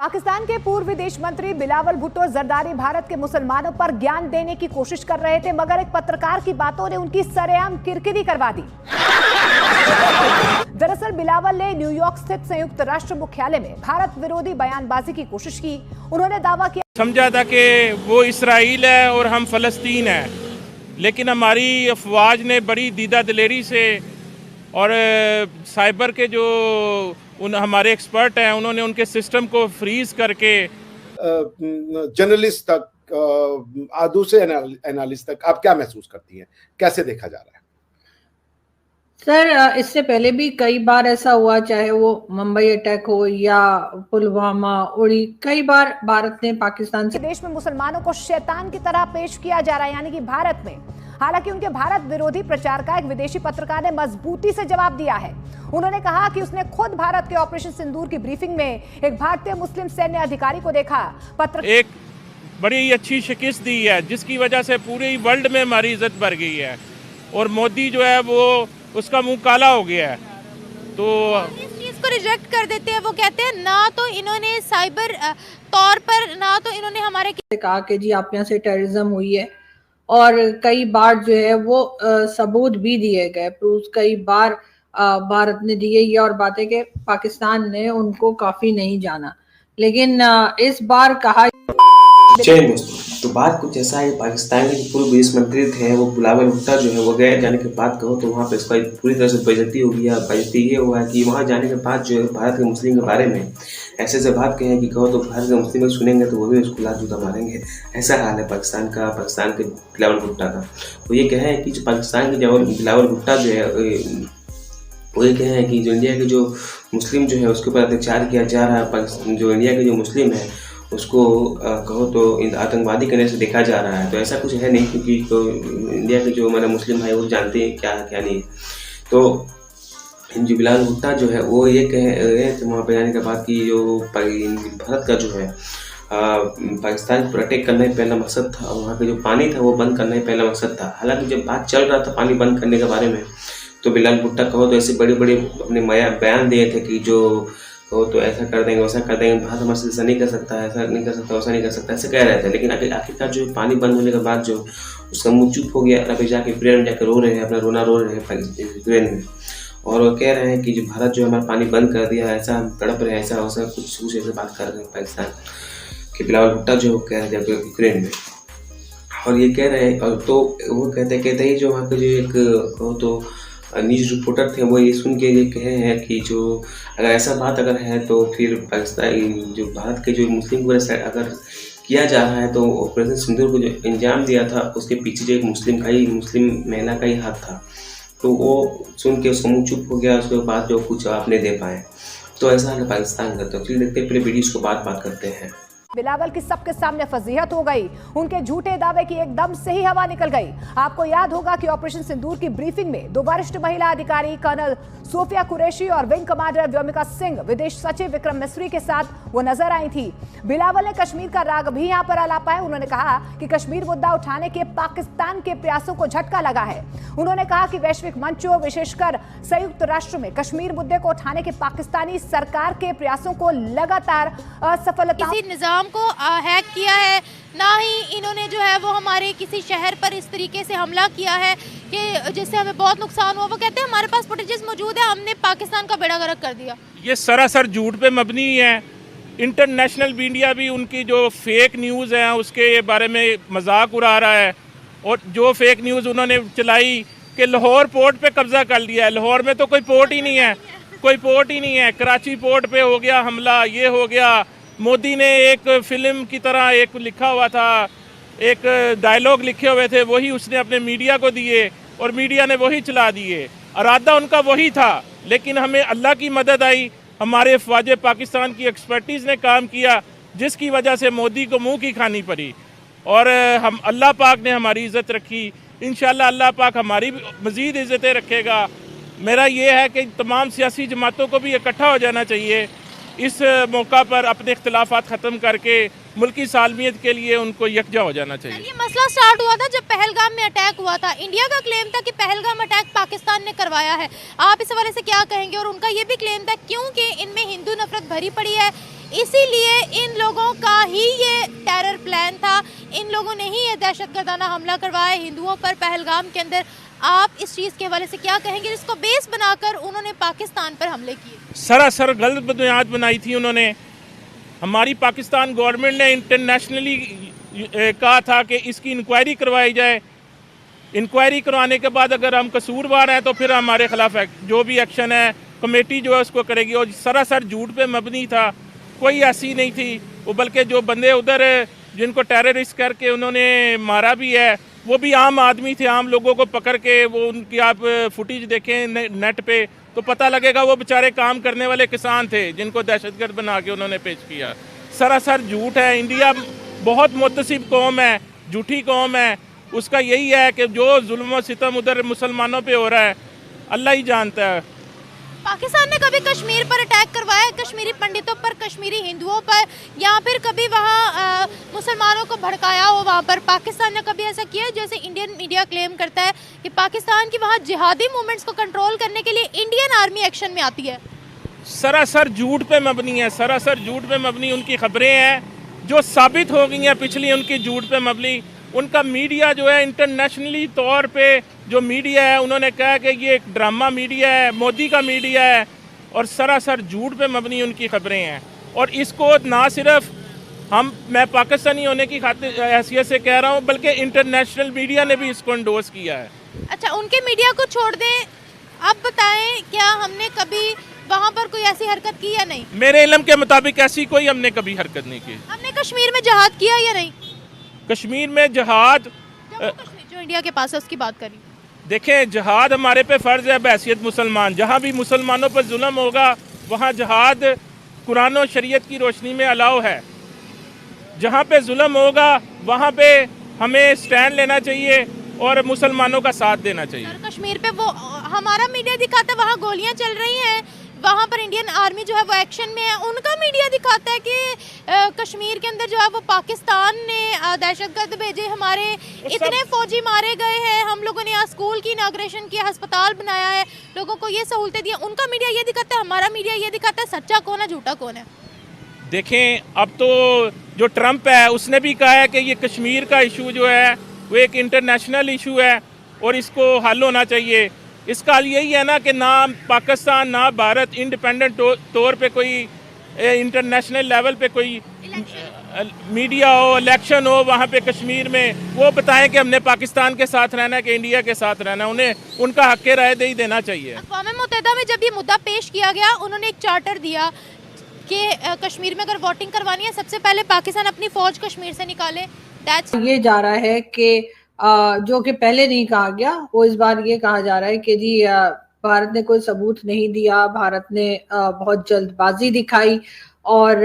पाकिस्तान के पूर्व विदेश मंत्री बिलावल भुट्टो जरदारी भारत के मुसलमानों पर ज्ञान देने की कोशिश कर रहे थे, मगर एक पत्रकार की बातों ने उनकी सरेआम किरकिरी करवा दी। दरअसल बिलावल ने न्यूयॉर्क स्थित संयुक्त राष्ट्र मुख्यालय में भारत विरोधी बयानबाजी की कोशिश की। उन्होंने दावा किया, समझा था कि वो इसराइल है और हम फलस्तीन है, लेकिन हमारी अफवाज ने बड़ी दीदा दिलेरी से और साइबर के जो हमारे एक्सपर्ट हैं उन्होंने उनके सिस्टम को फ्रीज करके जर्नलिस्ट तक आदू से एनालिस्ट तक आप क्या महसूस करती हैं, कैसे देखा जा रहा है? सर, इससे पहले भी कई बार ऐसा हुआ, चाहे वो मुंबई अटैक हो या पुलवामा, उड़ी, कई बार भारत ने पाकिस्तान से देश में मुसलमानों को शैतान की तरह पेश किया जा रहा है, यानी कि भारत में। हालांकि उनके भारत विरोधी प्रचार का एक विदेशी पत्रकार ने मजबूती से जवाब दिया है। उन्होंने कहा कि उसने खुद भारत के ऑपरेशन सिंदूर की ब्रीफिंग में एक भारतीय मुस्लिम सैन्य अधिकारी को देखा। एक बड़ी अच्छी शिकस्त दी है जिसकी वजह से पूरे वर्ल्ड में हमारी इज्जत बढ़ गई है और मोदी जो है वो उसका मुंह काला हो गया है। तो इस चीज को रिजेक्ट कर देते हैं। वो कहते हैं ना तो इन्होंने साइबर तौर पर, ना तो इन्होंने हमारे कहा कि जी आप यहाँ से टेररिज्म हुई है, और कई बार जो है वो सबूत भी दिए गए, प्रूफ कई बार भारत ने दिए, ये और बातें कि पाकिस्तान ने उनको काफी नहीं जाना, लेकिन इस बार कहा। जय दोस्तों, तो बात कुछ ऐसा है, पाकिस्तान के पूर्व विदेश मंत्री थे वो बिलावल भुट्टो जो है वो गए, जाने के बाद कहो तो वहाँ पे इसका पूरी तरह से बेइज्जती हो गई है। बेइज्जती ये हुआ है कि वहाँ जाने के बाद जो है भारत के मुस्लिम के बारे में ऐसे बात कहे कि कहो तो भारत के मुस्लिम सुनेंगे तो वो भी उसको लात जूता मारेंगे। ऐसा हाल है पाकिस्तान के बिलावल भुट्टो का। वो ये कहे कि जो पाकिस्तान के बिलावल भुट्टो जो है वो ये कहे हैं कि जो इंडिया के जो मुस्लिम जो है उसके ऊपर अत्याचार किया जा रहा है, जो इंडिया के जो मुस्लिम है उसको कहो तो आतंकवादी करने से देखा जा रहा है। तो ऐसा कुछ है नहीं, क्योंकि तो इंडिया के जो हमारे मुस्लिम भाई वो जानते हैं क्या है क्या नहीं। तो जो बिलावल भुट्टो जो है वो ये कहे वहाँ पर जाने के बाद कि जो भारत का जो है पाकिस्तान पर अटैक करना ही पहला मकसद था, और वहाँ का जो पानी था वो बंद करना ही पहला मकसद था। हालांकि जब बात चल रहा था पानी बंद करने के बारे में तो बिलावल भुट्टो कहो तो ऐसे बड़े बड़े अपने बयान दिए थे कि जो कहो तो ऐसा कर देंगे वैसा कर देंगे, भारत हमारे से ऐसा नहीं कर सकता, ऐसा नहीं कर सकता, वैसा नहीं कर सकता, ऐसे कह रहे थे। लेकिन आखिरकार जो पानी बंद होने के बाद जो उसका मुँह चुप हो गया, अभी जाके यूक्रेन में जाकर रो रहे हैं, अपना रोना रो रहे हैं यूक्रेन में, और वो कह रहे हैं कि जो भारत जो हमारा पानी बंद कर दिया, ऐसा हम तड़प रहे हैं, ऐसा वैसा कुछ ऐसे बात कर रहे हैं पाकिस्तान के बिलावल भुट्टो जो कह रहे थे यूक्रेन में। और ये कह रहे हैं, और तो वो कहते ही जो वहाँ के जो एक कहो तो न्यूज़ रिपोर्टर थे वो ये सुन के ये कहे हैं कि जो अगर ऐसा बात अगर है तो फिर पाकिस्तान जो भारत के जो मुस्लिम को अगर किया जा रहा है तो ऑपरेशन सिंदूर को जो अंजाम दिया था उसके पीछे जो एक मुस्लिम महिला का ही हाथ था। तो वो सुन के उसका मुँह चुप हो गया, उसके बाद जो कुछ आप नहीं दे पाए। तो ऐसा है पाकिस्तान का। तो फिर देखते हैं, पहले वीडियोज़ को बात करते हैं। बिलावल की सबके सामने फजीहत हो गई, उनके झूठे दावे की एकदम से ही हवा निकल गई। आपको याद होगा कि ऑपरेशन सिंदूर की ब्रीफिंग में दो वरिष्ठ महिला अधिकारी कर्नल सोफिया कुरैशी और विंग कमांडर व्योमिका सिंह, विदेश सचिव विक्रम मिस्री के साथ वो नजर आई थी। बिलावल ने कश्मीर का राग भी यहाँ पर आलापा है। उन्होंने कहा कि कश्मीर मुद्दा उठाने के पाकिस्तान के प्रयासों को झटका लगा है। उन्होंने कहा कि वैश्विक मंचों, विशेषकर संयुक्त राष्ट्र में कश्मीर मुद्दे को उठाने के पाकिस्तानी सरकार के प्रयासों को लगातार असफलता को हैक किया है, ना ही इन्होंने जो है वो हमारे किसी शहर पर इस तरीके से हमला किया है कि जिससे हमें बहुत नुकसान हुआ। वो कहते हैं हमारे पास फुटेजेस मौजूद है, हमने पाकिस्तान का बेड़ा गर्क कर दिया। ये सरासर झूठ पे मबनी है। इंटरनेशनल मीडिया भी उनकी जो फेक न्यूज़ है उसके बारे में मजाक उड़ा रहा है, और जो फेक न्यूज़ उन्होंने चलाई कि लाहौर पोर्ट पे कब्जा कर लिया है। लाहौर में तो कोई पोर्ट ही नहीं है, कोई पोर्ट ही नहीं है। कराची पोर्ट पे हो गया हमला, ये हो गया। मोदी ने एक फिल्म की तरह एक लिखा हुआ था, एक डायलॉग लिखे हुए थे, वही उसने अपने मीडिया को दिए और मीडिया ने वही चला दिए। इरादा उनका वही था, लेकिन हमें अल्लाह की मदद आई, हमारे फौज पाकिस्तान की एक्सपर्टीज़ ने काम किया, जिसकी वजह से मोदी को मुंह की खानी पड़ी। और हम अल्लाह पाक ने हमारी इज़्ज़त रखी। इंशाल्लाह अल्लाह पाक हमारी मज़ीद इज़्ज़तें रखेगा। मेरा ये है कि तमाम सियासी जमातों को भी इकट्ठा हो जाना चाहिए, इस मौका पर अपने इख्तिलाफात ख़त्म करके मुल्की सालमियत के लिए उनको यकजा हो जाना चाहिए। ये मसला स्टार्ट हुआ था जब पहलगाम में अटैक हुआ था। इंडिया का क्लेम था कि पहलगाम अटैक पाकिस्तान ने करवाया है। आप इस हवाले से क्या कहेंगे? और उनका ये भी क्लेम था क्योंकि इनमें हिंदू नफरत भरी पड़ी है, इसीलिए इन लोगों का ही ये टेरर प्लान था, इन लोगों ने ही ये दहशतगर्दाना हमला करवाया हिंदुओं पर पहलगाम के अंदर। आप इस चीज़ के हवाले से क्या कहेंगे जिसको बेस बनाकर उन्होंने पाकिस्तान पर हमले किए? सरासर गलत बुनियाद बनाई थी उन्होंने। हमारी पाकिस्तान गवर्नमेंट ने इंटरनेशनली कहा था कि इसकी इंक्वायरी करवाई जाए। इंक्वायरी करवाने के बाद अगर हम कसूरवार हैं तो फिर हमारे खिलाफ जो भी एक्शन है कमेटी जो है उसको करेगी। और सरासर झूठ पे मबनी था, कोई ऐसी नहीं थी वो, बल्कि जो बंदे उधर जिनको टेररिस्ट करके उन्होंने मारा भी है वो भी आम आदमी थे। आम लोगों को पकड़ के वो उनकी आप फुटेज देखें नेट पे तो पता लगेगा वो बेचारे काम करने वाले किसान थे जिनको दहशतगर्द बना के उन्होंने पेश किया। सरासर झूठ है। इंडिया बहुत मुतसिब कौम है, झूठी कौम है। उसका यही है कि जो जुल्म व सितम उधर मुसलमानों पे हो रहा है अल्लाह ही जानता है। पाकिस्तान ने कभी कश्मीर पर अटैक करवाया, कश्मीरी पंडितों पर, कश्मीरी हिंदुओं पर, या फिर कभी वहाँ मुसलमानों को भड़काया हो वहाँ पर? पाकिस्तान ने कभी ऐसा किया? जैसे इंडियन मीडिया क्लेम करता है कि पाकिस्तान की वहाँ जिहादी मूवमेंट्स को कंट्रोल करने के लिए इंडियन आर्मी एक्शन में आती है। सरासर झूठ पे मबनी है, सरासर झूठ पे मबनी उनकी खबरें हैं जो साबित हो गई हैं पिछली उनकी झूठ पे मबनी। उनका मीडिया जो है इंटरनेशनली तौर पे जो मीडिया है उन्होंने कहा कि ये एक ड्रामा मीडिया है, मोदी का मीडिया है, और सरासर झूठ पे मबनी उनकी खबरें हैं। और इसको ना सिर्फ मैं पाकिस्तानी होने की खातिर हैसियत से कह रहा हूँ बल्कि इंटरनेशनल मीडिया ने भी इसको इंडोर्स किया है। अच्छा, उनके मीडिया को छोड़ दें, आप बताएं क्या हमने कभी वहाँ पर कोई ऐसी हरकत की या नहीं? मेरे इल्म के मुताबिक ऐसी कोई हमने कभी हरकत नहीं की। हमने कश्मीर में जहाद किया या नहीं? कश्मीर में जहाद जो इंडिया के पास है उसकी बात करी। देखें, जहाद हमारे पे फ़र्ज़ है बहैसियत मुसलमान। जहाँ भी मुसलमानों पर जुल्म होगा वहाँ जहाद कुरान और शरीयत की रोशनी में अलाउ है। जहाँ पे जुल्म होगा वहाँ पे हमें स्टैंड लेना चाहिए और मुसलमानों का साथ देना चाहिए। कश्मीर पे वो हमारा मीडिया दिखाता है वहाँ गोलियाँ चल रही हैं, वहाँ पर इंडियन आर्मी जो है वो एक्शन में है। उनका मीडिया दिखाता है कि कश्मीर के अंदर जो है वो पाकिस्तान ने दहशतगर्द भेजे, हमारे इतने फौजी मारे गए हैं, हम लोगों ने यहाँ स्कूल की इनाग्रेशन किया, अस्पताल बनाया है, लोगों को ये सहूलतें दी। उनका मीडिया ये दिखाता है, हमारा मीडिया ये दिखाता है। सच्चा कौन है, झूठा कौन है? देखें, अब तो जो ट्रंप है उसने भी कहा है कि ये कश्मीर का इशू जो है वो एक इंटरनेशनल इशू है और इसको हल होना चाहिए। इसका हल यही है ना कि ना पाकिस्तान ना भारत इंडिपेंडेंट तौर पे कोई इंटरनेशनल लेवल पे कोई मीडिया हो, इलेक्शन हो वहाँ पे कश्मीर में, वो बताएं कि हमने पाकिस्तान के साथ रहना है कि इंडिया के साथ रहना है। उन्हें उनका हक राय दे ही देना चाहिए। अक़वाम मुत्तहिदा में जब ये मुद्दा पेश किया गया उन्होंने एक चार्टर दिया कि कश्मीर में अगर वोटिंग करवानी है सबसे पहले पाकिस्तान अपनी फौज कश्मीर से निकाले। ये जा रहा है कि जो कि पहले नहीं कहा गया वो इस बार ये कहा जा रहा है कि जी भारत ने कोई सबूत नहीं दिया, भारत ने बहुत जल्दबाजी दिखाई और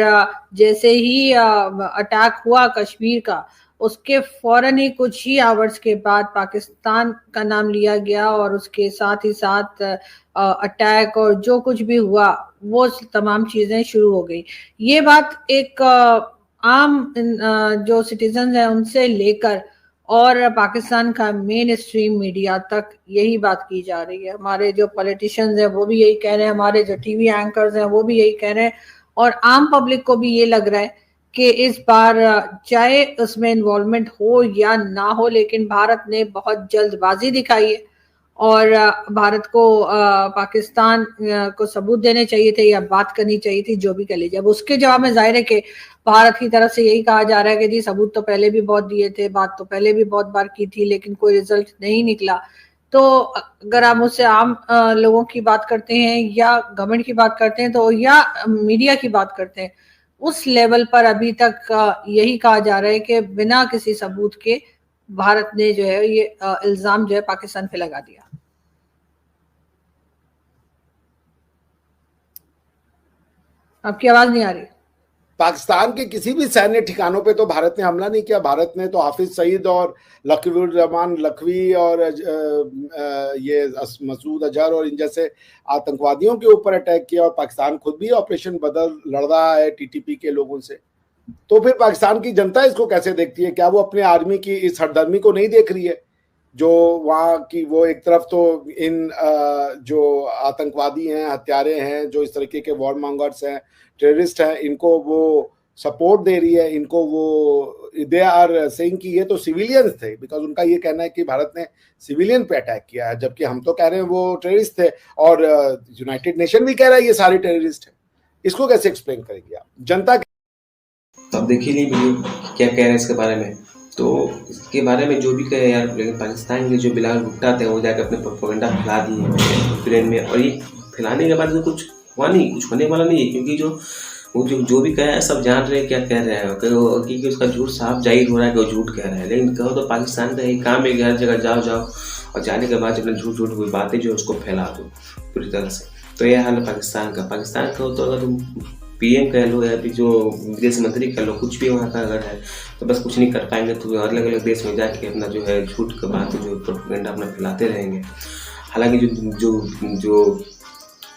जैसे ही अटैक हुआ कश्मीर का उसके फौरन ही कुछ ही आवर्स के बाद पाकिस्तान का नाम लिया गया और उसके साथ ही साथ अटैक और जो कुछ भी हुआ वो तमाम चीजें शुरू हो गई। ये बात एक आम जो सिटीजन है उनसे लेकर और पाकिस्तान का मेन स्ट्रीम मीडिया तक यही बात की जा रही है। हमारे जो पॉलिटिशियंस हैं वो भी यही कह रहे हैं, हमारे जो टीवी एंकर्स हैं वो भी यही कह रहे हैं और आम पब्लिक को भी ये लग रहा है कि इस बार चाहे उसमें इन्वॉल्वमेंट हो या ना हो लेकिन भारत ने बहुत जल्दबाजी दिखाई है और भारत को पाकिस्तान को सबूत देने चाहिए थे या बात करनी चाहिए थी, जो भी कह लीजिए। अब उसके जवाब में जाहिर है कि भारत की तरफ से यही कहा जा रहा है कि जी सबूत तो पहले भी बहुत दिए थे, बात तो पहले भी बहुत बार की थी लेकिन कोई रिजल्ट नहीं निकला। तो अगर आप मुझसे आम लोगों की बात करते हैं या गवर्नमेंट की बात करते हैं तो या मीडिया की बात करते हैं, उस लेवल पर अभी तक यही कहा जा रहा है कि बिना किसी सबूत के भारत ने जो है ये इल्जाम जो है पाकिस्तान पे लगा दिया। आपकी आवाज नहीं आ रही। पाकिस्तान के किसी भी सैन्य ठिकानों पे तो भारत ने हमला नहीं किया। भारत ने तो हाफिज सईद और लखवीउर रहमान लखवी और ये मसूद अजहर और इन जैसे आतंकवादियों के ऊपर अटैक किया और पाकिस्तान खुद भी ऑपरेशन बदर लड़ रहा है टीटीपी के लोगों से। तो फिर पाकिस्तान की जनता इसको कैसे देखती है? क्या वो अपने आर्मी की इस हरदर्मी को नहीं देख रही है जो वहाँ की वो एक तरफ तो इन जो आतंकवादी हैं, हत्यारे हैं, जो इस तरीके के वॉर मॉन्गर्स हैं, टेररिस्ट हैं, इनको वो सपोर्ट दे रही है, इनको वो दे आर सेइंग कि ये तो सिविलियंस थे, बिकॉज उनका ये कहना है कि भारत ने सिविलियन पे अटैक किया है, जबकि हम तो कह रहे हैं वो टेररिस्ट थे, और यूनाइटेड नेशन भी कह रहा है ये सारे टेररिस्ट हैं। इसको कैसे एक्सप्लेन करेंगे आप जनता के? तो अब देखिए नहीं वीडियो क्या कह रहे हैं इसके बारे में। तो इसके बारे में जो भी कहे यार, लेकिन पाकिस्तान के जो बिलावल भुट्टो थे वो जाकर अपने प्रोपेगेंडा फैला दिए यूक्रेन में, और ये फैलाने के बाद कुछ हुआ नहीं, कुछ होने वाला नहीं है, क्योंकि जो भी कह रहा है सब जान रहे हैं क्या कह रहे हैं, क्योंकि उसका झूठ साफ जाहिर हो रहा है कि वो झूठ कह रहा है। लेकिन कहो तो पाकिस्तान का यही काम है कि हर जगह जाओ और जाने के बाद अपने झूठ हुई बातें जो उसको फैला दो पूरी तरह से। तो यह हाल है पाकिस्तान का। कहो तो अगर तुम पीएम कह लो या फिर जो विदेश मंत्री कह लो, कुछ भी वहाँ का अगर है तो बस कुछ नहीं कर पाएंगे, तो अलग अलग देश में जाके अपना जो है झूठ का बात जो प्रोपेगेंडा अपना फैलाते रहेंगे। हालांकि जो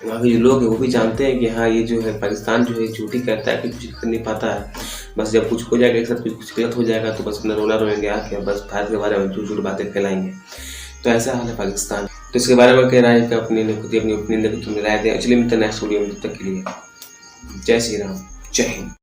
वहाँ के जो लोग हैं वो भी जानते हैं कि हाँ ये जो है पाकिस्तान जो है झूठी कहता है कि कुछ कर नहीं पाता है, बस जब कुछ हो जाएगा एक साथ कुछ गलत हो जाएगा तो बस अपना रोना रोएंगे आके, बस भारत के बारे में झूठ बातें फैलाएंगे। तो ऐसा हाल है पाकिस्तान। तो इसके बारे में कह रहा है कि अपनी ओपिनियन तुम्हें राय दें। चलिए मिलते हैं नेक्स्ट वीडियो में, तब तक के लिए जय श्री राम, जय हिंद।